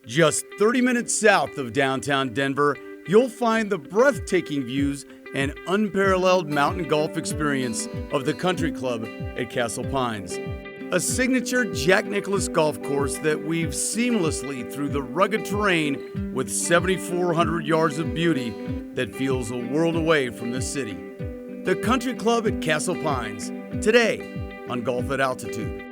Just 30 minutes south of downtown Denver, you'll find the breathtaking views and unparalleled mountain golf experience of the Country Club at Castle Pines. A signature Jack Nicklaus golf course that weaves seamlessly through the rugged terrain with 7,400 yards of beauty that feels a world away from the city. The Country Club at Castle Pines, today on Golf at Altitude.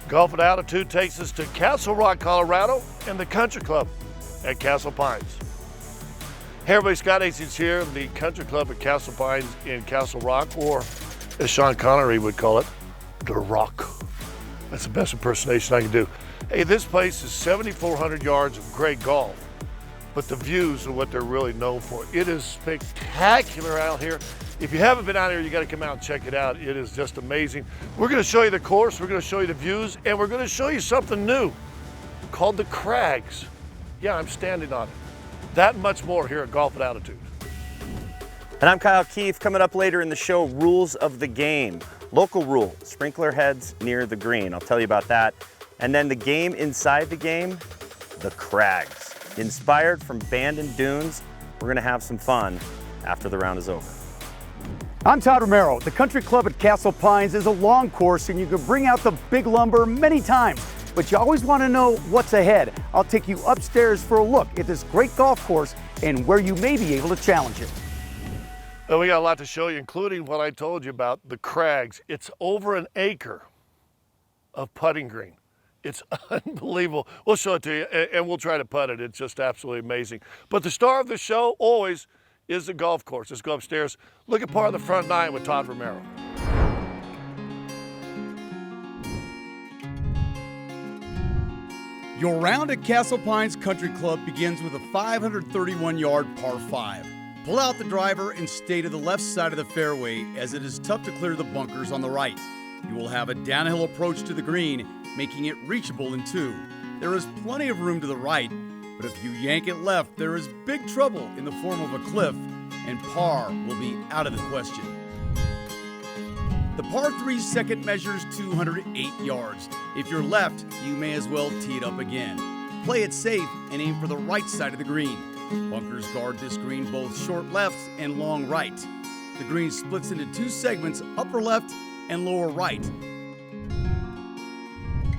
Golf at Altitude takes us to Castle Rock, Colorado, and the Country Club at Castle Pines. Hey everybody, Scott Hastings here, the Country Club at Castle Pines in Castle Rock, or as Sean Connery would call it, The Rock. That's the best impersonation I can do. Hey, this place is 7,400 yards of great golf, but the views are what they're really known for. It is spectacular out here. If you haven't been out here, you got to come out and check it out. It is just amazing. We're going to show you the course, we're going to show you the views, and we're going to show you something new called the Crags. Yeah, I'm standing on it. That and much more here at Golf at Altitude. And I'm Kyle Keith. Coming up later in the show, rules of the game. Local rule, sprinkler heads near the green. I'll tell you about that. And then the game inside the game, the Crags. Inspired from Bandon Dunes, we're going to have some fun after the round is over. I'm Todd Romero. The Country Club at Castle Pines is a long course and you can bring out the big lumber many times, but you always want to know what's ahead. I'll take you upstairs for a look at this great golf course and where you may be able to challenge it. Well, we got a lot to show you, including what I told you about the Crags. It's over an acre of putting green. It's unbelievable. We'll show it to you and we'll try to putt it. It's just absolutely amazing. But the star of the show always is the golf course. Let's go upstairs, look at part of the front nine with Todd Romero. Your round at Castle Pines Country Club begins with a 531-yard par 5. Pull out the driver and stay to the left side of the fairway as it is tough to clear the bunkers on the right. You will have a downhill approach to the green, making it reachable in two. There is plenty of room to the right, but if you yank it left, there is big trouble in the form of a cliff, and par will be out of the question. The par 3 second measures 208 yards. If you're left, you may as well tee it up again. Play it safe and aim for the right side of the green. Bunkers guard this green both short left and long right. The green splits into two segments, upper left and lower right.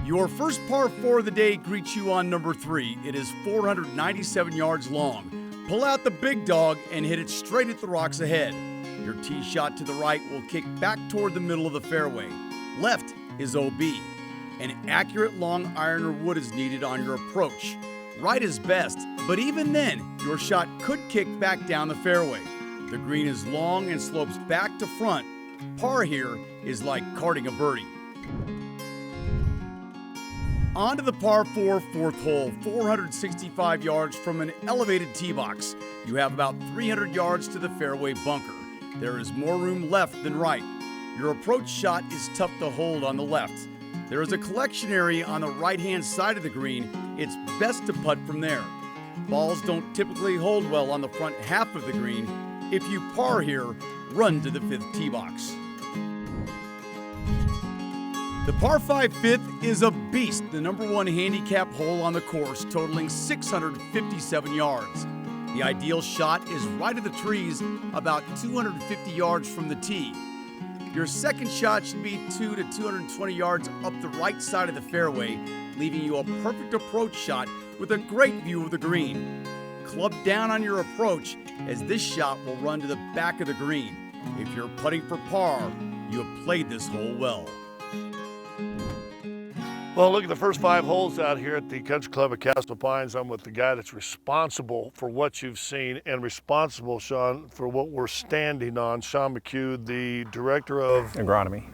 Your first par 4 of the day greets you on number 3. It is 497 yards long. Pull out the big dog and hit it straight at the rocks ahead. Your tee shot to the right will kick back toward the middle of the fairway. Left is OB. An accurate long iron or wood is needed on your approach. Right is best, but even then, your shot could kick back down the fairway. The green is long and slopes back to front. Par here is like karting a birdie. On to the par 4 fourth hole, 465 yards from an elevated tee box. You have about 300 yards to the fairway bunker. There is more room left than right. Your approach shot is tough to hold on the left. There is a collection area on the right-hand side of the green. It's best to putt from there. Balls don't typically hold well on the front half of the green. If you par here, run to the 5th tee box. The par 5 5th is a beast, the number 1 handicap hole on the course, totaling 657 yards. The ideal shot is right of the trees, about 250 yards from the tee. Your second shot should be 2 to 220 yards up the right side of the fairway, leaving you a perfect approach shot with a great view of the green. Club down on your approach, as this shot will run to the back of the green. If you're putting for par, you have played this hole well. Well, look at the first 5 holes out here at the Country Club at Castle Pines. I'm with the guy that's responsible for what you've seen and responsible, Sean, for what we're standing on. Sean McHugh, the director of agronomy.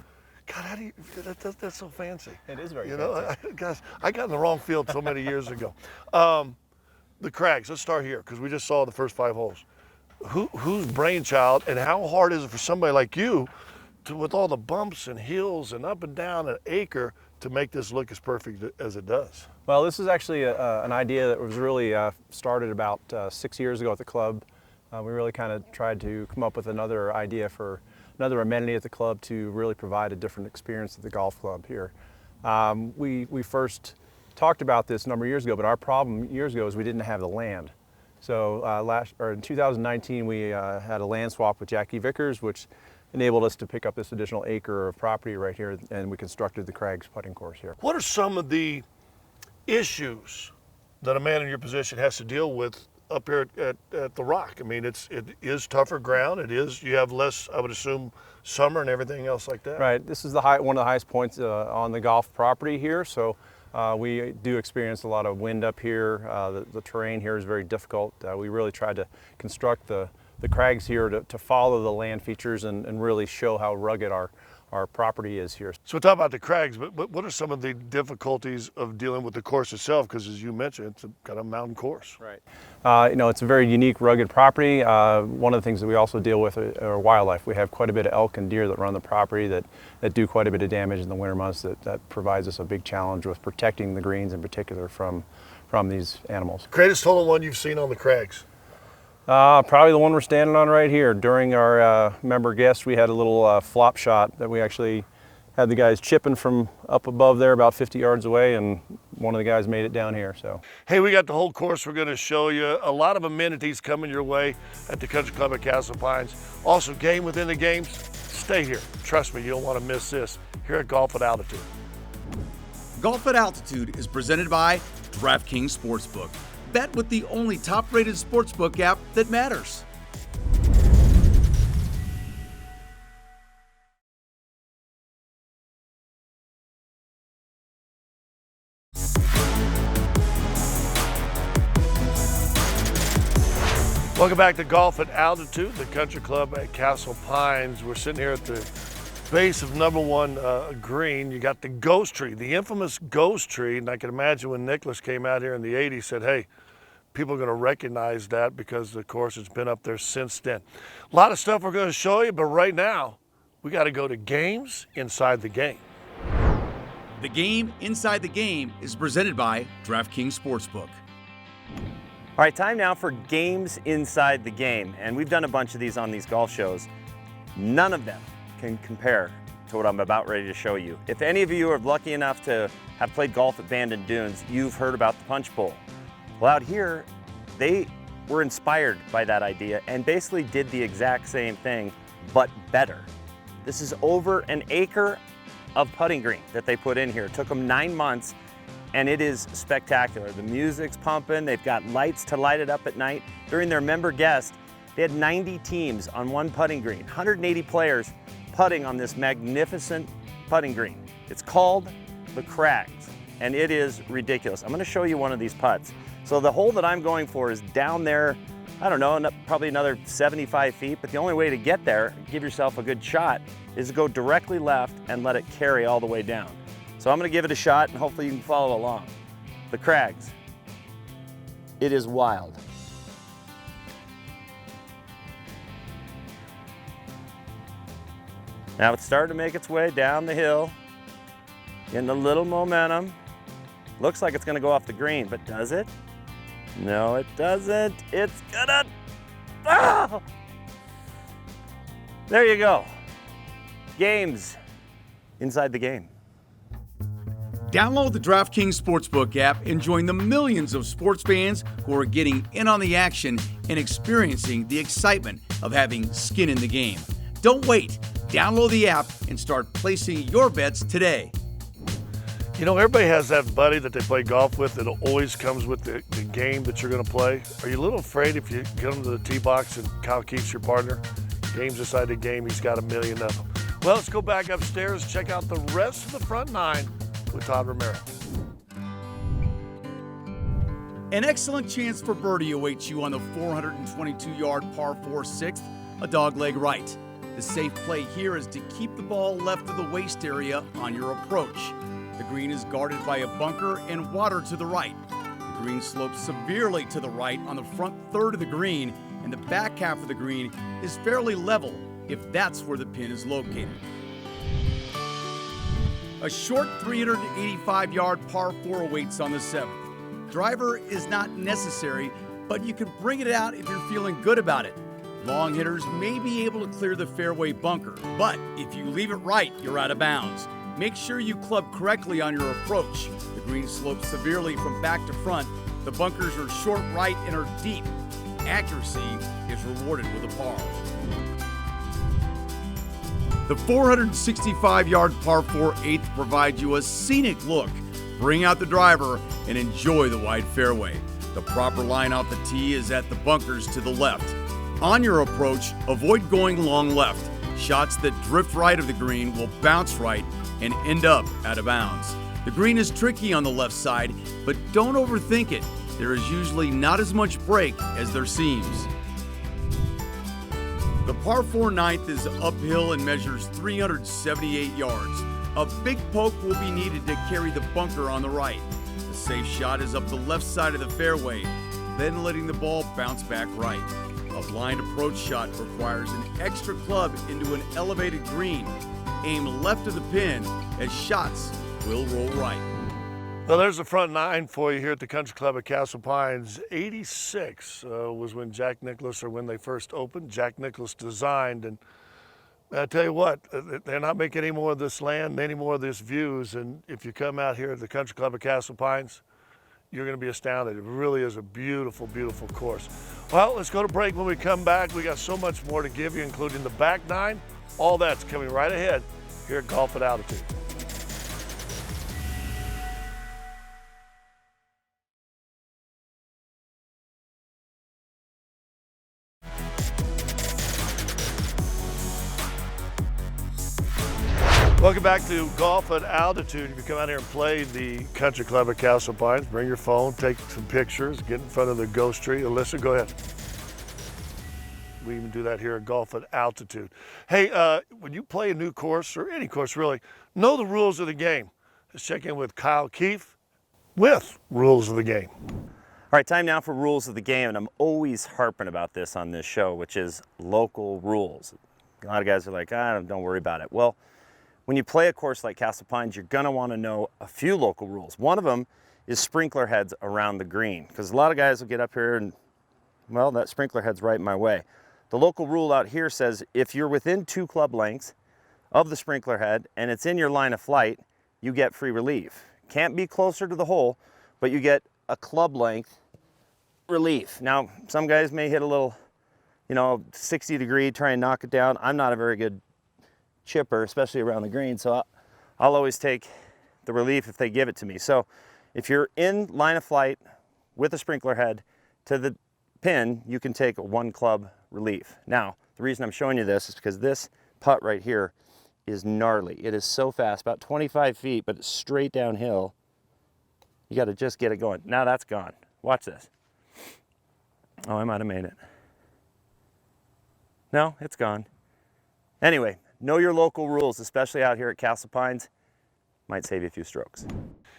God, how do you, that's so fancy. It is very fancy. Gosh, I got in the wrong field so many years ago. The Crags, let's start here because we just saw the first 5 holes. Whose brainchild and how hard is it for somebody like you to, with all the bumps and hills and up and down an acre, to make this look as perfect as it does? Well, this is actually an idea that was really started about 6 years ago at the club. We really kind of tried to come up with another idea for another amenity at the club to really provide a different experience at the golf club here. We first talked about this a number of years ago, but our problem years ago is we didn't have the land. So in 2019, we had a land swap with Jackie Vickers, which enabled us to pick up this additional acre of property right here, and we constructed the Crags putting course here. What are some of the issues that a man in your position has to deal with up here at the Rock? I mean, it is tougher ground. You have less, I would assume, summer and everything else like that. Right. This is one of the highest points on the golf property here. So we do experience a lot of wind up here. The terrain here is very difficult. We really tried to construct the crags here to follow the land features and really show how rugged our property is here. So we'll talk about the crags, but what are some of the difficulties of dealing with the course itself? Because as you mentioned, it's kind of a mountain course. Right. It's a very unique, rugged property. One of the things that we also deal with are wildlife. We have quite a bit of elk and deer that run the property that do quite a bit of damage in the winter months. That provides us a big challenge with protecting the greens in particular from these animals. Greatest hole in one you've seen on the crags? Probably the one we're standing on right here. During our member guest, we had a little flop shot that we actually had the guys chipping from up above there about 50 yards away, and one of the guys made it down here. So, hey, we got the whole course we're going to show you. A lot of amenities coming your way at the Country Club at Castle Pines. Also, game within the games. Stay here. Trust me, you don't want to miss this here at Golf at Altitude. Golf at Altitude is presented by DraftKings Sportsbook. Bet with the only top-rated sportsbook app that matters. Welcome back to Golf at Altitude, the Country Club at Castle Pines. We're sitting here at the base of number one green. You got the ghost tree, the infamous ghost tree, and I can imagine when Nicholas came out here in the 80s, said, hey, people are going to recognize that because the course has been up there since then. A lot of stuff we're going to show you, but right now we got to go to games inside the game. The game inside the game is presented by DraftKings Sportsbook. All right, time now for games inside the game. And we've done a bunch of these on these golf shows. None of them can compare to what I'm about ready to show you. If any of you are lucky enough to have played golf at Bandon Dunes, you've heard about the punch bowl. Well, out here, they were inspired by that idea and basically did the exact same thing, but better. This is over an acre of putting green that they put in here. It took them 9 months, and it is spectacular. The music's pumping. They've got lights to light it up at night. During their member guest, they had 90 teams on one putting green, 180 players putting on this magnificent putting green. It's called the Crags, and it is ridiculous. I'm gonna show you one of these putts. So the hole that I'm going for is down there, I don't know, probably another 75 feet, but the only way to get there, give yourself a good shot, is to go directly left and let it carry all the way down. So I'm gonna give it a shot and hopefully you can follow along. The Crags. It is wild. Now it's starting to make its way down the hill, getting a little momentum. Looks like it's gonna go off the green, but does it? No, it doesn't. It's gonna, oh! There you go. Games inside the game. Download the DraftKings Sportsbook app and join the millions of sports fans who are getting in on the action and experiencing the excitement of having skin in the game. Don't wait. Download the app and start placing your bets today. You know, everybody has that buddy that they play golf with that always comes with the game that you're going to play. Are you a little afraid if you get them to the tee box and Kyle Keith's your partner? Games inside the game, he's got a million of them. Well, let's go back upstairs, check out the rest of the front nine with Todd Romero. An excellent chance for birdie awaits you on the 422-yard par 4 6th, a dogleg right. The safe play here is to keep the ball left of the waist area on your approach. The green is guarded by a bunker and water to the right. The green slopes severely to the right on the front third of the green, and the back half of the green is fairly level if that's where the pin is located. A A short 385-yard par 4 awaits on the 7th. Driver is not necessary, but you can bring it out if you're feeling good about it. Long hitters may be able to clear the fairway bunker, but if you leave it right, you're out of bounds. Make sure you club correctly on your approach. The green slopes severely from back to front. The bunkers are short right and are deep. Accuracy is rewarded with a par. The 465-yard par 4 8th provides you a scenic look. Bring out the driver and enjoy the wide fairway. The proper line off the tee is at the bunkers to the left. On your approach, avoid going long left. Shots that drift right of the green will bounce right and end up out of bounds. The green is tricky on the left side, but don't overthink it. There is usually not as much break as there seems. The par 4 9th is uphill and measures 378 yards. A big poke will be needed to carry the bunker on the right. The safe shot is up the left side of the fairway, then letting the ball bounce back right. A blind approach shot requires an extra club into an elevated green. Aim left of the pin as shots will roll right. Well, there's the front nine for you here at the Country Club at Castle Pines. 86 was when Jack Nicklaus, or when they first opened. Jack Nicklaus designed, and I tell you what, they're not making any more of this land, any more of this views, and if you come out here at the Country Club at Castle Pines, you're going to be astounded. It really is a beautiful, beautiful course. Well, let's go to break. When we come back, we got so much more to give you, including the back nine. All that's coming right ahead here at Golf at Altitude. Welcome back to Golf at Altitude. If you come out here and play the Country Club at Castle Pines, bring your phone, take some pictures, get in front of the ghost tree. Alyssa, go ahead. We even do that here at Golf at Altitude. Hey, when you play a new course, or any course really, know the rules of the game. Let's check in with Kyle Keefe with Rules of the Game. All right, time now for rules of the game, and I'm always harping about this on this show, which is local rules. A lot of guys are like, don't worry about it. Well, when you play a course like Castle Pines, you're gonna wanna know a few local rules. One of them is sprinkler heads around the green, because a lot of guys will get up here and, well, that sprinkler head's right in my way. The local rule out here says if you're within 2 club lengths of the sprinkler head and it's in your line of flight, you get free relief. Can't be closer to the hole, but you get a club length relief. Now, some guys may hit a little, 60 degree, try and knock it down. I'm not a very good chipper, especially around the green, so I'll always take the relief if they give it to me. So if you're in line of flight with a sprinkler head to the pin, you can take a 1 club relief. Now, the reason I'm showing you this is because this putt right here is gnarly. It is so fast, about 25 feet, but it's straight downhill. You got to just get it going. Now that's gone. Watch this. Oh, I might have made it. No, it's gone. Anyway, know your local rules, especially out here at Castle Pines. Might save you a few strokes.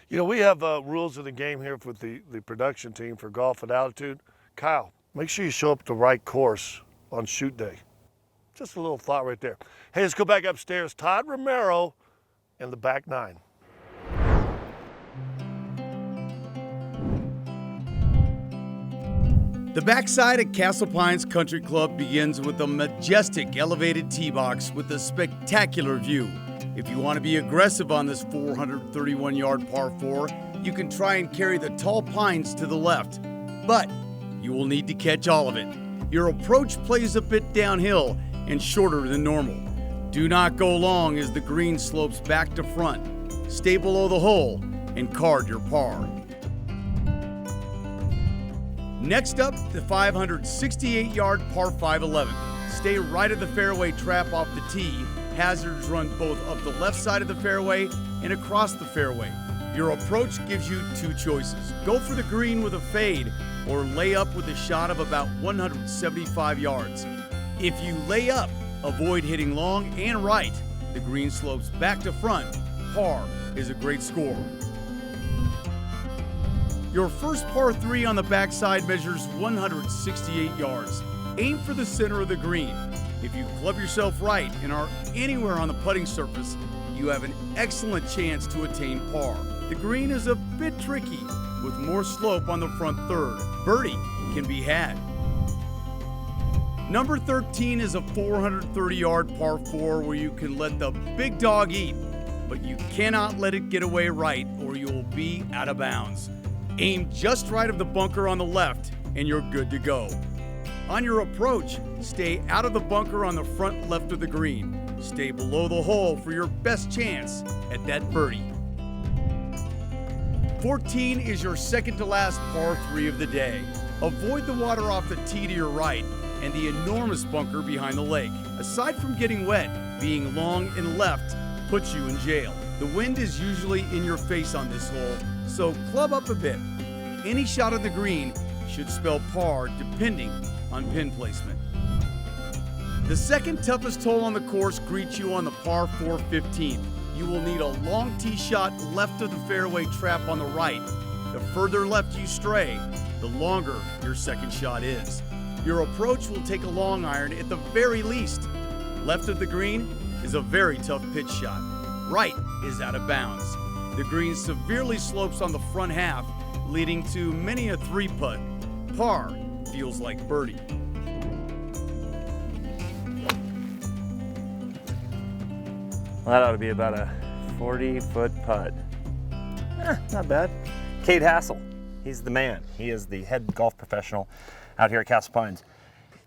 We have rules of the game here with the production team for Golf at Altitude. Kyle, make sure you show up at the right course on shoot day. Just a little thought right there. Hey, let's go back upstairs. Todd Romero and the back nine. The backside at Castle Pines Country Club begins with a majestic elevated tee box with a spectacular view. If you want to be aggressive on this 431-yard par 4, you can try and carry the tall pines to the left, but you will need to catch all of it. Your approach plays a bit downhill and shorter than normal. Do not go long as the green slopes back to front. Stay below the hole and card your par. Next up, the 568-yard par 5 11. Stay right of the fairway trap off the tee. Hazards run both up the left side of the fairway and across the fairway. Your approach gives you 2 choices. Go for the green with a fade or lay up with a shot of about 175 yards. If you lay up, avoid hitting long and right. The green slopes back to front. Par is a great score. Your first par 3 on the backside measures 168 yards. Aim for the center of the green. If you club yourself right and are anywhere on the putting surface, you have an excellent chance to attain par. The green is a bit tricky, with more slope on the front third. Birdie can be had. Number 13 is a 430-yard par 4 where you can let the big dog eat, but you cannot let it get away right or you will be out of bounds. Aim just right of the bunker on the left and you're good to go. On your approach, stay out of the bunker on the front left of the green. Stay below the hole for your best chance at that birdie. 14 is your second to last par 3 of the day. Avoid the water off the tee to your right and the enormous bunker behind the lake. Aside from getting wet, being long and left puts you in jail. The wind is usually in your face on this hole, so club up a bit. Any shot of the green should spell par depending on pin placement. The second toughest hole on the course greets you on the par 4 15th. You will need a long tee shot left of the fairway trap on the right. The further left you stray, the longer your second shot is. Your approach will take a long iron at the very least. Left of the green is a very tough pitch shot. Right is out of bounds. The green severely slopes on the front half, leading to many a 3-putt. Par feels like birdie. Well, that ought to be about a 40-foot putt. Not bad. Cade Hassel, he's the man. He is the head golf professional out here at Castle Pines.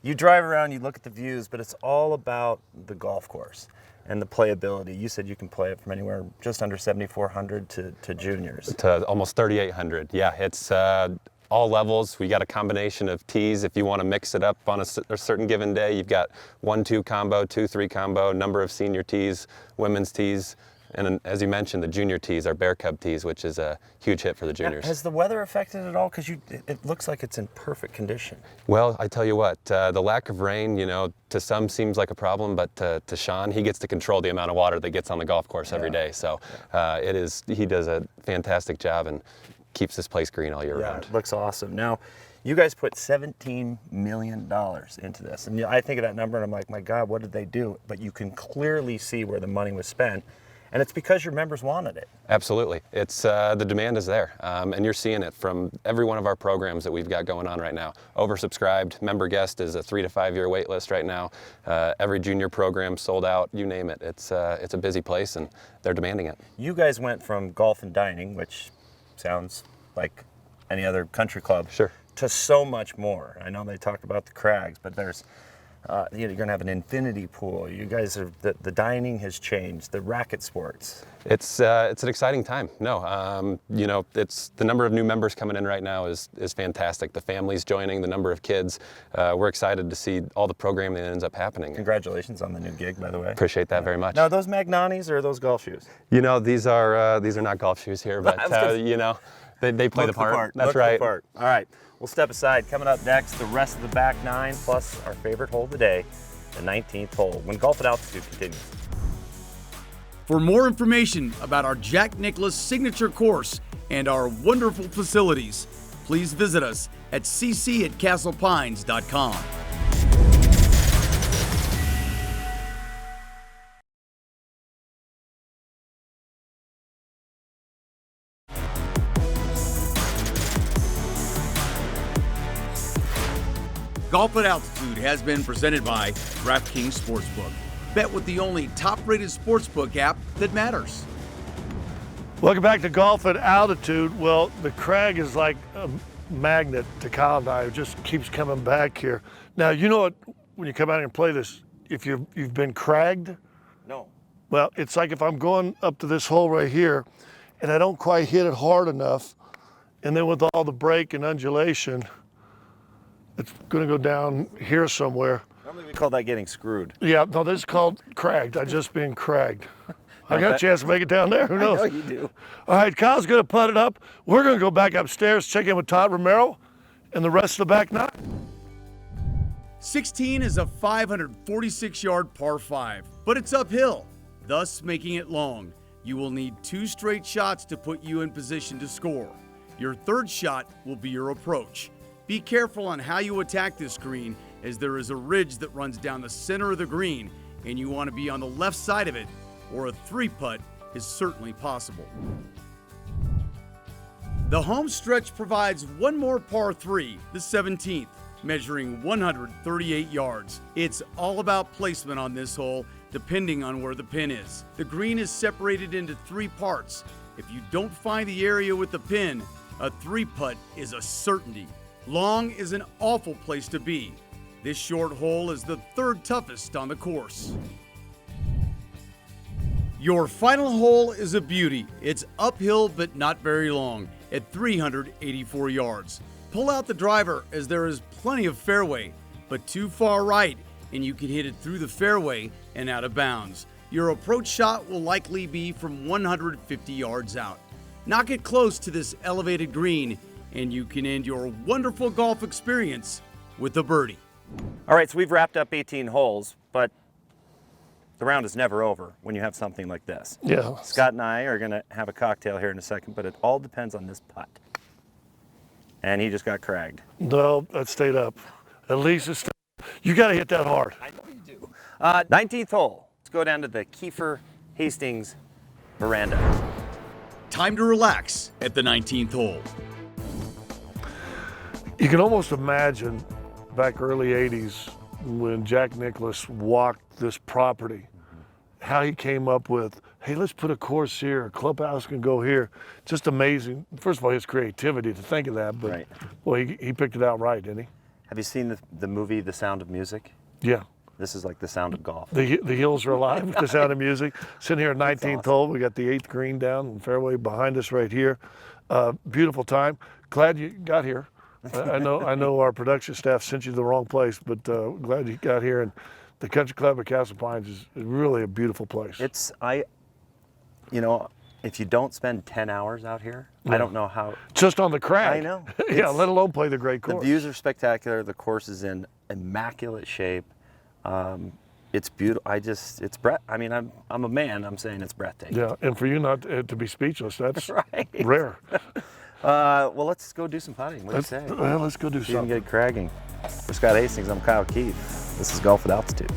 You drive around, you look at the views, but it's all about the golf course and the playability. You said you can play it from anywhere just under 7,400 to juniors. To almost 3,800. Yeah, it's all levels. We got a combination of tees. If you want to mix it up on a certain given day, you've got 1-2 combo, 2-3 combo, number of senior tees, women's tees, and as you mentioned, the junior tees are Bear Cub tees, which is a huge hit for the juniors. Has the weather affected it all? Because it looks like it's in perfect condition. Well, I tell you what, the lack of rain, you know, to some seems like a problem, but to Sean, he gets to control the amount of water that gets on the golf course every day. So he does a fantastic job and keeps this place green all year round. It looks awesome. Now, you guys put $17 million into this. And I think of that number and I'm like, my God, what did they do? But you can clearly see where the money was spent. And it's because your members wanted it. Absolutely. It's the demand is there. And you're seeing it from every one of our programs that we've got going on right now. Oversubscribed, member guest is a 3 to 5 year wait list right now. Every junior program sold out, you name it. It's a busy place and they're demanding it. You guys went from golf and dining, which sounds like any other country club, sure, to so much more. I know they talk about the crags, but there's you're going to have an infinity pool. You guys are the dining has changed. The racket sports. It's an exciting time. No, you know, it's the number of new members coming in right now is fantastic. The families joining, the number of kids. We're excited to see all the programming that ends up happening. Congratulations on the new gig, by the way. Appreciate that very much. Now, are those Magnanis or are those golf shoes? You know, these are not golf shoes here, but you know, they play the part. That's right. All right. We'll step aside. Coming up next, the rest of the back nine, plus our favorite hole of the day, the 19th hole, when Golf at Altitude continues. For more information about our Jack Nicklaus signature course and our wonderful facilities, please visit us at cc@castlepines.com. Golf at Altitude has been presented by DraftKings Sportsbook. Bet with the only top-rated sportsbook app that matters. Welcome back to Golf at Altitude. Well, the crag is like a magnet to Kyle and I. It just keeps coming back here. Now, you know what, when you come out here and play this, if you've been cragged? No. Well, it's like if I'm going up to this hole right here and I don't quite hit it hard enough, and then with all the break and undulation, it's going to go down here somewhere. Normally we call that getting screwed. Yeah, no, this is called cragged. I just been cragged. I got a chance to make it down there. Who knows? I know you do. All right, Kyle's going to putt it up. We're going to go back upstairs, check in with Todd Romero and the rest of the back nine. 16 is a 546-yard par 5, but it's uphill, thus making it long. You will need 2 straight shots to put you in position to score. Your third shot will be your approach. Be careful on how you attack this green, as there is a ridge that runs down the center of the green, and you want to be on the left side of it or a 3-putt is certainly possible. The home stretch provides one more par 3, the 17th, measuring 138 yards. It's all about placement on this hole, depending on where the pin is. The green is separated into 3 parts. If you don't find the area with the pin, a 3-putt is a certainty. Long is an awful place to be. This short hole is the 3rd toughest on the course. Your final hole is a beauty. It's uphill but not very long at 384 yards. Pull out the driver as there is plenty of fairway, but too far right and you can hit it through the fairway and out of bounds. Your approach shot will likely be from 150 yards out. Knock it close to this elevated green and you can end your wonderful golf experience with a birdie. All right, so we've wrapped up 18 holes, but the round is never over when you have something like this. Yeah. Scott and I are going to have a cocktail here in a second, but it all depends on this putt. And he just got cragged. No, that stayed up. At least it's still, you got to hit that hard. I know you do. 19th hole. Let's go down to the Kiefer Hastings veranda. Time to relax at the 19th hole. You can almost imagine back early 80s when Jack Nicklaus walked this property, how he came up with, hey, let's put a course here, a clubhouse can go here. Just amazing. First of all, his creativity to think of that, but Right. well, he picked it out right, didn't he? Have you seen the movie The Sound of Music? Yeah. This is like the sound of golf. The hills are alive with the sound of music. Sitting here at 19th awesome. hole, we got the 8th green down and fairway behind us right here. Beautiful time. Glad you got here. I know our production staff sent you to the wrong place, but glad you got here. And the Country Club at Castle Pines is really a beautiful place. You know, if you don't spend 10 hours out here, I don't know how. Just on the crag. I know. Yeah, It's- let alone play the great The course. views are spectacular. The course is in immaculate shape. It's beautiful. I mean, I'm a man. I'm saying it's breathtaking. Yeah, and for you not to be speechless, that's Right. rare. Well, let's go do some putting. What do you say? Well, let's go do See if we can something. get cragging. For Scott Hastings, I'm Kyle Keith. This is Golf at Altitude.